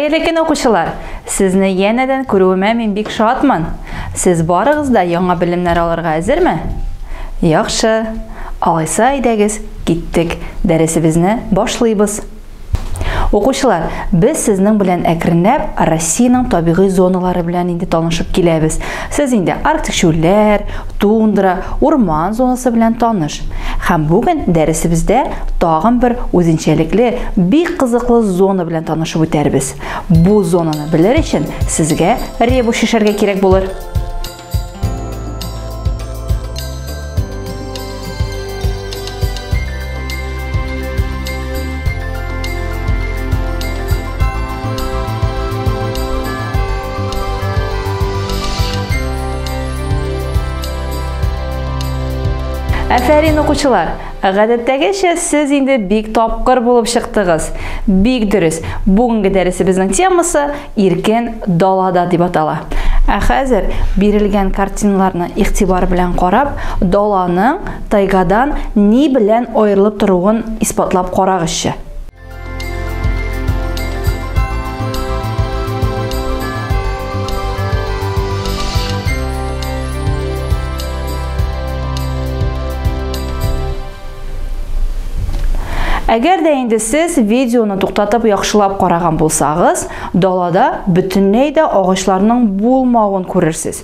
Хәерле көн укучылар! Сезне янәдән күрүемә мин бик шатмын. Сез барыгыз да яңа белемнәр алырга әзерме? Яхшы. Алайса әйдәгез, киттек. Дәресебезне башлыйбыз. Укучылар, без сезнең белән әкренләп Россиянең табигый зоналары белән инде танышып киләбез. Сез инде Арктик чүлләр, тундра, урман зонасы белән таныш. Һәм бүген дәресебездә тагын бер үзенчәлекле, бик кызыклы зона белән танышып үтәрбез. Бу зонаны белер өчен сезгә ребус шишәргә кирәк булыр. Әфәрин укучылар, гадәттәгечә сез инде бик тапкыр булып чыктыгыз. Бик дөрес. Бүгенге дәресебезнең темасы иркен далада дип атала. Хәзер бирелгән картиналарны игътибар белән карап, даланың тайгадан ни белән аерылып торуын испатлап карагызчы. Әгәр дә инде сез видеоны туктатып яхшылап караган булсагыз, далада бөтенләй дә агачларның булмавын күрерсез.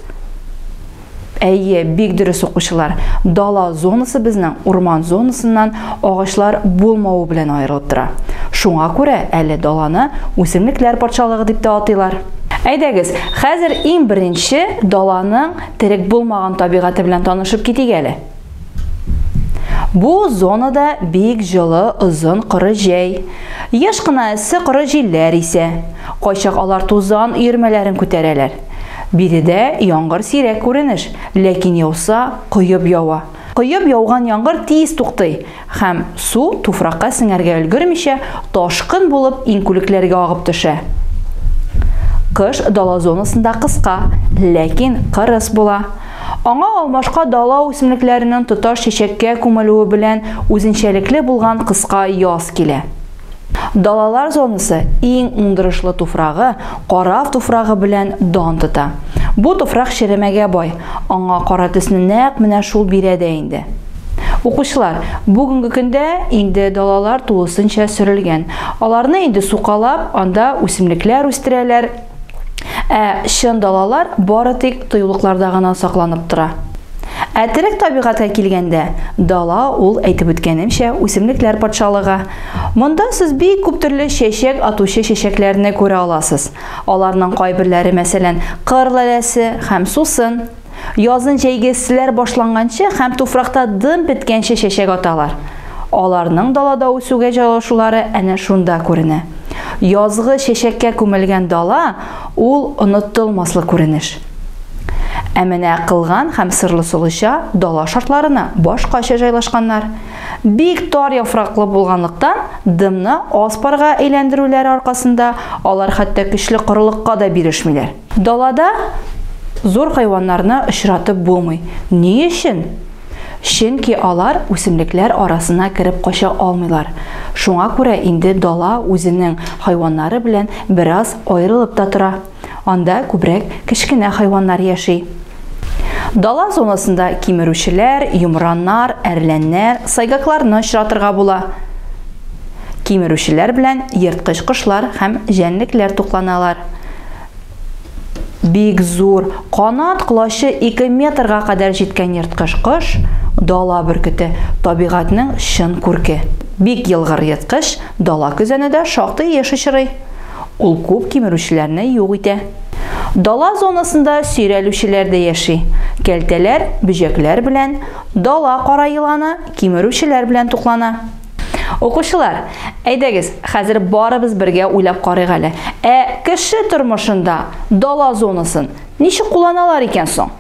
Әйе, бик дөрес укучылар. Дала зонасы безнең урман зонасыннан агачлар булмавы белән аерылып тора. Шуңа күрә әле даланы үсемлекләр патшалыгы дип тә атыйлар. Әйдәгез, хәзер иң беренче даланың терек булмаган табигаты белән танышып китик әле. Бу зонада бик җылы, озын коры җәй. Яш кына эссе коры җилләр исә. Кайчак алар тузан өермәләрен күтәрәләр. Биредә яңгыр сирәк күренеш, ләкин яуса коеп ява. Коеп яуган яңгыр тиз туктый һәм су туфракка сеңәргә өлгермичә ташкын булып инкүлекләргә агып төшә. Кыш дала зонасында кыска, ләкин кырыс була. Аңа алмашка дала үсемлекләренең тоташ чәчәккә күмелүе белән үзенчәлекле булган кыска яз килә. Далалар зонасы иң уңдырышлы туфрагы, карав туфрагы белән дан тота. Бу туфрак шеремәгә бай, аңа кара төсне нәкъ менә шул бирәдә инде. Укучылар, бүгенге көндә инде далалар тулысынча сөрелгән. Аларны инде сукалап, анда үсемлекләр үстерәләр. Шын далалар бары тик тойлыкларда гына сакланып тора. Терек табигатка килгәндә, дала ул әйтеп үткәнемчә үсемлекләр патшалыгы. Монда сез бик күп төрле чәчәк атучы чәчәкләрне күрә аласыз. Аларның кайберләре, мәсәлән, кыр ләләсе һәм сусын. Язын җәйгесләр башланганчы һәм туфракта дым беткәнче чәчәк аталар. Аларның далада үсүгә җайлашулары әнә шунда күренә. Язгы чәчәккә күмелгән дала ул онытылмаслык күренеш. Менә кылган һәм сырлы солыча дала шартларына башкача җайлашканнар. Бик тар яфраклы булганлыктан дымны аспарга әйләндерүләр аркасында алар хәтта көчле корылыкка да бирешмиләр. Далада зур хайваннарны очратып булмый. Ни өчен? Чөнки алар үсемлекләр арасына кереп кача алмыйлар. Шуңа күрә инде дала үзенең хайваннары белән бераз аерылып та тора. Анда күбрәк кечкенә хайваннар яши. Дала зонасында кимерүчеләр, йомраннар, әрләннәр, сайгакларны очратырга була. Кимерүчеләр белән ерткыч кошлар һәм җәнлекләр тукланалар. Бик зур, канат колашы 2 метрга кадәр җиткән ерткыч кош дала бөркете, табигатның чын күрке. Бик елгыр ерткыч дала күзәнендә шактый яшь очрый. Ул күп кимерүчеләрне юк итә. Дала зонасында сөйрәлүчеләр дә яши. Кәлтәләр, бөҗәкләр белән, дала кара еланы кимерүчеләр белән туклана. Укучылар, әйдәгез, хәзер барыбыз бергә уйлап карыйк әле. Кеше тормышында дала зонасын ничек кулланалар икән соң?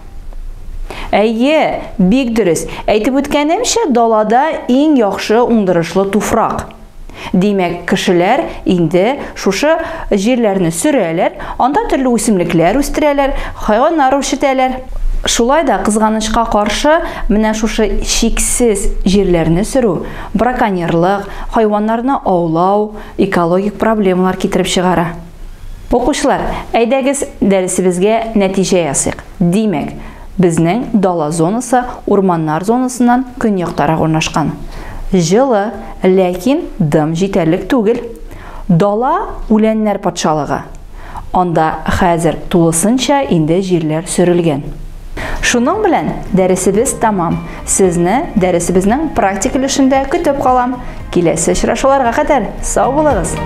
Әйе, бик дөрес. Әйтеп үткәнемчә, далада иң яхшы уңдырышлы туфрак. Димәк, кешеләр инде шушы җирләрне сөрәләр, анда төрле үсемлекләр үстерәләр, хайваннар үрчетәләр. Шулай да кызганычка каршы, менә шушы чиксез җирләрне сөрү, браконьерлык, хайваннарны аулау, экологик проблемалар китереп чыгара. Укучылар, әйдәгез дәресебезгә нәтиҗә ясыйк. Димәк, безнең дала зонасы урманнар зонасыннан көньяктарак урнашкан. Җылы, ләкин дым җитәрлек түгел. Дала үләннәр патшалыгы. Анда хәзер тулысынча инде җирләр сөрелгән. Шуның белән дәресебез тамам. Сезне дәресебезнең практик өлешендә көтеп калам. Киләсе очрашуларга кадәр сау булыгыз.